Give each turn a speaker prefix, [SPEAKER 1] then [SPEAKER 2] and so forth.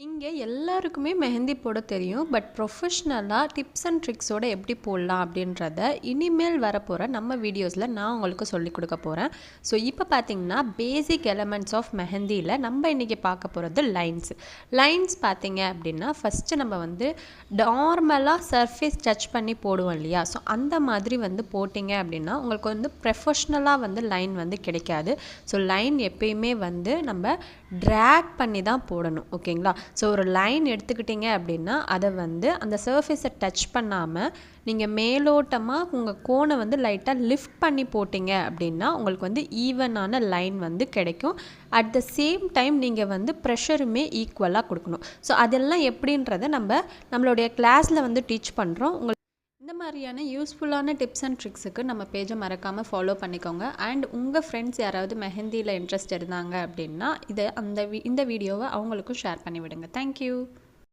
[SPEAKER 1] இங்கே எல்லாருக்குமே மெஹந்தி போட தெரியும். பட் ப்ரொஃபஷ்னலாக டிப்ஸ் அண்ட் ட்ரிக்ஸோட எப்படி போடலாம் அப்படின்றத இனிமேல் வரப்போகிற நம்ம வீடியோஸில் நான் உங்களுக்கு சொல்லிக் கொடுக்க போகிறேன். ஸோ இப்போ பார்த்தீங்கன்னா பேசிக் எலமெண்ட்ஸ் ஆஃப் மெஹந்தியில் நம்ம இன்றைக்கி பார்க்க போகிறது லைன்ஸ். லைன்ஸ் பார்த்தீங்க அப்படின்னா ஃபஸ்ட்டு நம்ம நார்மலாக சர்ஃபேஸ் டச் பண்ணி போடுவோம் இல்லையா? ஸோ அந்த மாதிரி போட்டிங்க அப்படின்னா உங்களுக்கு ப்ரொஃபஷ்னலாக லைன் கிடைக்காது. ஸோ லைன் எப்பயுமே நம்ம ட்ராக் பண்ணி தான் போடணும். ஓகேங்களா? ஸோ ஒரு லைன் எடுத்துக்கிட்டிங்க அப்படின்னா அதை அந்த சர்ஃபேஸை டச் பண்ணாமல் நீங்கள் மேலோட்டமாக உங்கள் கோனை லைட்டாக லிஃப்ட் பண்ணி போட்டிங்க அப்படின்னா உங்களுக்கு ஈவனான லைன் கிடைக்கும். அட் த சேம் டைம் நீங்கள் ப்ரெஷருமே ஈக்குவலாக கொடுக்கணும். ஸோ அதெல்லாம் எப்படின்றத நம்மளுடைய கிளாஸில் டீச் பண்ணுறோம். இந்த மாதிரியான யூஸ்ஃபுல்லான டிப்ஸ் அண்ட் ட்ரிக்ஸுக்கு நம்ம பேஜை மறக்காமல் ஃபாலோ பண்ணிக்கோங்க. அண்ட் உங்கள் ஃப்ரெண்ட்ஸ் யாராவது மெஹந்தியில் இன்ட்ரெஸ்ட் இருந்தாங்க அப்படின்னா இந்த வீடியோவை அவங்களுக்கும் ஷேர் பண்ணி விடுங்க. தேங்க்யூ.